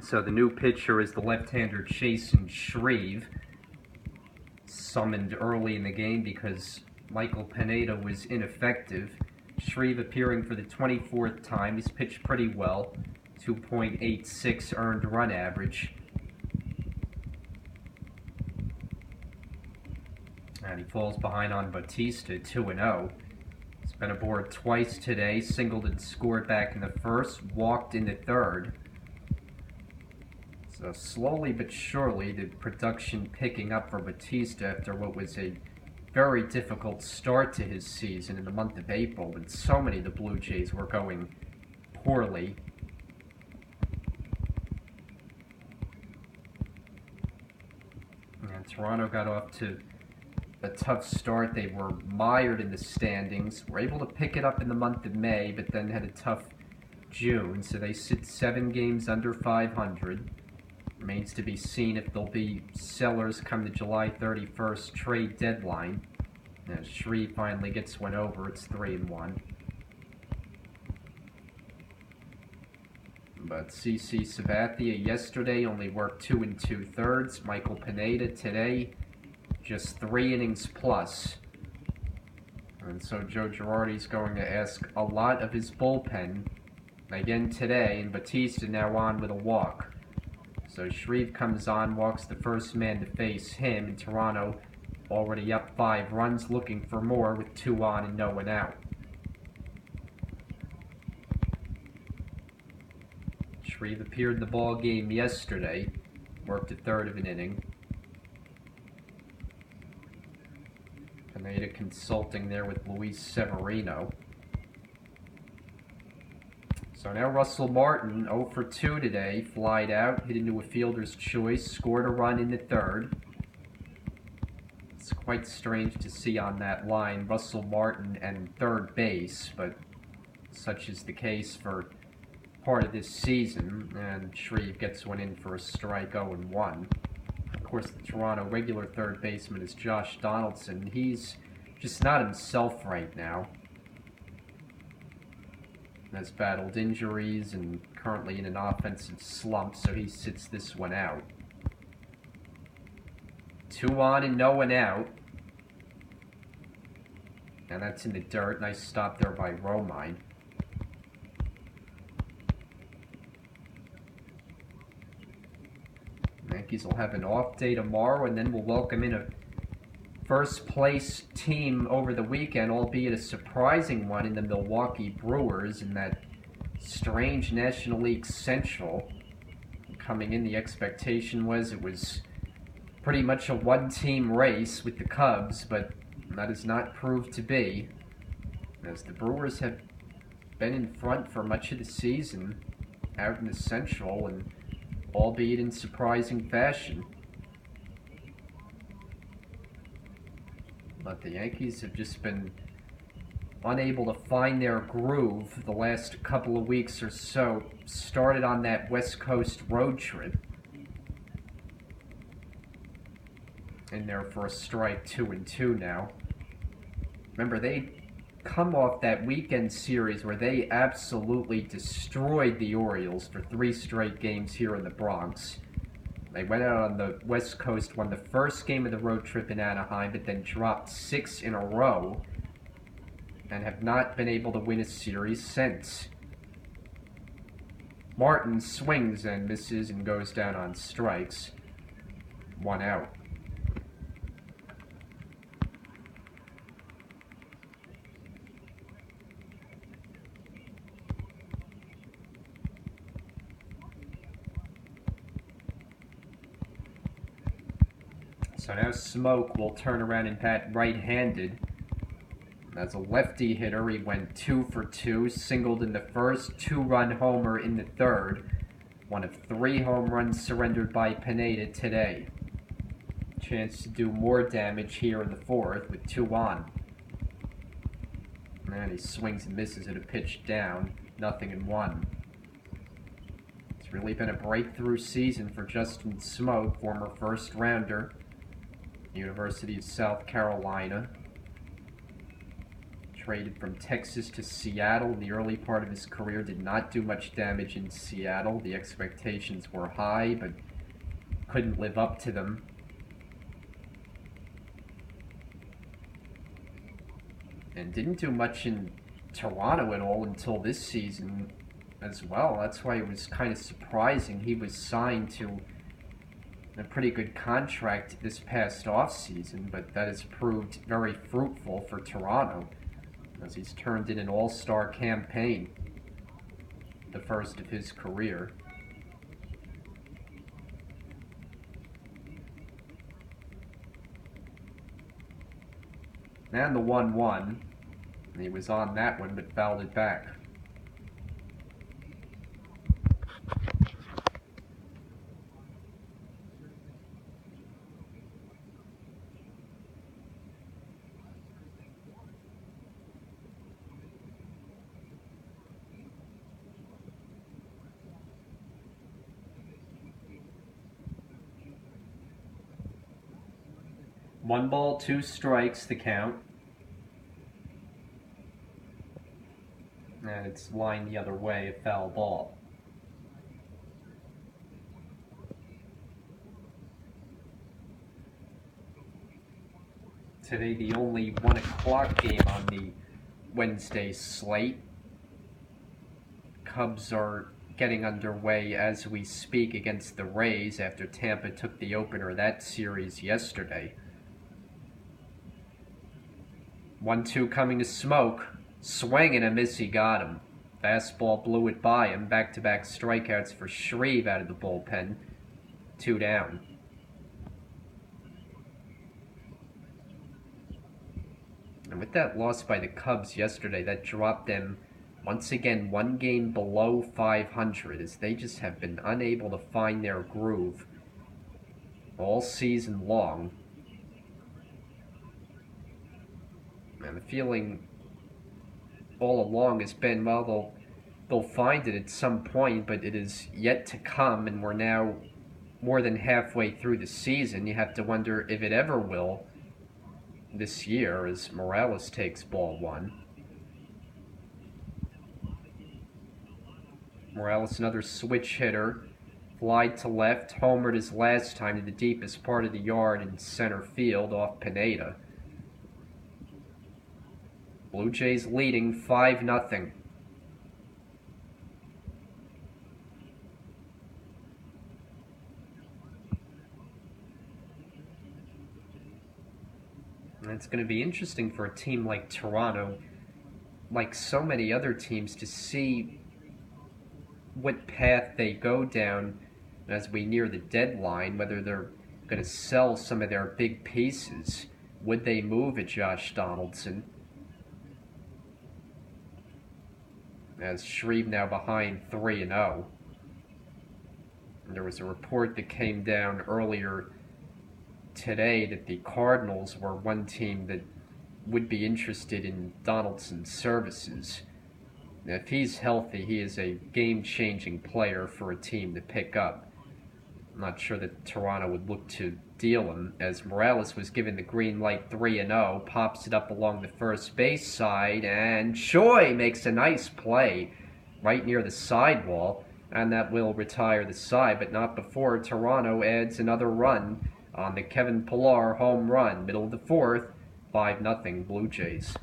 So the new pitcher is the left-hander Jason Shreve, summoned early in the game because Michael Pineda was ineffective. Shreve appearing for the 24th time. He's pitched pretty well. 2.86 earned run average. And he falls behind on Bautista, 2-0. He's been aboard twice today. Singled and scored back in the first. Walked in the third. So slowly but surely, the production picking up for Bautista after what was a very difficult start to his season in the month of April, when so many of the Blue Jays were going poorly. And Toronto got off to a tough start. They were mired in the standings, were able to pick it up in the month of May, but then had a tough June, so they sit 7 games under 500. Remains to be seen if they'll be sellers come the July 31st trade deadline. As Shreve finally gets one over, it's 3-1. But CC Sabathia yesterday only worked 2 2/3. Michael Pineda today, just 3 innings plus. And so Joe Girardi's going to ask a lot of his bullpen again today, and Bautista now on with a walk. So Shreve comes on, walks the first man to face him, and Toronto already up 5 runs, looking for more with 2 on and no one out. Shreve appeared in the ball game yesterday, worked a third of an inning. Pineda consulting there with Luis Severino. So now Russell Martin, 0 for 2 today, flied out, hit into a fielder's choice, scored a run in the third. It's quite strange to see on that line Russell Martin and third base, but such is the case for part of this season, and Shreve gets one in for a strike, 0-1. Of course, the Toronto regular third baseman is Josh Donaldson. He's just not himself right now. Has battled injuries and currently in an offensive slump, so he sits this one out. 2 on and no one out. And that's in the dirt. Nice stop there by Romine. Yankees will have an off day tomorrow, and then we'll welcome in a first place team over the weekend, albeit a surprising one in the Milwaukee Brewers in that strange National League Central. Coming in, the expectation was it was pretty much a one-team race with the Cubs, but that has not proved to be, as the Brewers have been in front for much of the season out in the Central, and albeit in surprising fashion. But the Yankees have just been unable to find their groove the last couple of weeks or so. Started on that West Coast road trip. In there for a strike, 2-2 now. Remember, they come off that weekend series where they absolutely destroyed the Orioles for 3 straight games here in the Bronx. They went out on the West Coast, won the first game of the road trip in Anaheim, but then dropped 6 in a row and have not been able to win a series since. Martin swings and misses and goes down on strikes. 1 out. So now Smoke will turn around and bat right-handed. As a lefty hitter, he went 2 for 2, singled in the first, 2-run homer in the third. One of 3 home runs surrendered by Pineda today. Chance to do more damage here in the fourth with 2 on. And he swings and misses at a pitch down, 0-1. It's really been a breakthrough season for Justin Smoke, former first-rounder. University of South Carolina. traded from Texas to Seattle in the early part of his career. Did not do much damage in Seattle. The expectations were high, but couldn't live up to them. And didn't do much in Toronto at all until this season as well. That's why it was kind of surprising. He was signed to a pretty good contract this past offseason, but that has proved very fruitful for Toronto as he's turned in an all-star campaign, the first of his career. And the 1-1. He was on that one, but fouled it back. One ball, 2 strikes, the count. And it's lined the other way, a foul ball. Today, the only 1 o'clock game on the Wednesday slate. Cubs are getting underway as we speak against the Rays after Tampa took the opener of that series yesterday. 1-2 coming to Smoke. Swing and a miss, he got him. Fastball blew it by him. Back-to-back strikeouts for Shreve out of the bullpen. 2 down. And with that loss by the Cubs yesterday, that dropped them once again 1 game below 500 as they just have been unable to find their groove all season long. And the feeling all along has been, well, they'll find it at some point, but it is yet to come, and we're now more than halfway through the season. You have to wonder if it ever will this year as Morales takes ball 1. Morales, another switch hitter, flied to left, homered his last time to the deepest part of the yard in center field off Pineda. Blue Jays leading 5-0. And it's going to be interesting for a team like Toronto, like so many other teams, to see what path they go down as we near the deadline, whether they're going to sell some of their big pieces. Would they move a Josh Donaldson? As Shreve now behind 3-0. And there was a report that came down earlier today that the Cardinals were one team that would be interested in Donaldson's services. Now, if he's healthy, he is a game-changing player for a team to pick up. I'm not sure that Toronto would look to deal him, as Morales was given the green light 3-0, pops it up along the first base side, and Choi makes a nice play right near the sidewall, and that will retire the side, but not before Toronto adds another run on the Kevin Pillar home run. Middle of the 4th, 5-0 Blue Jays.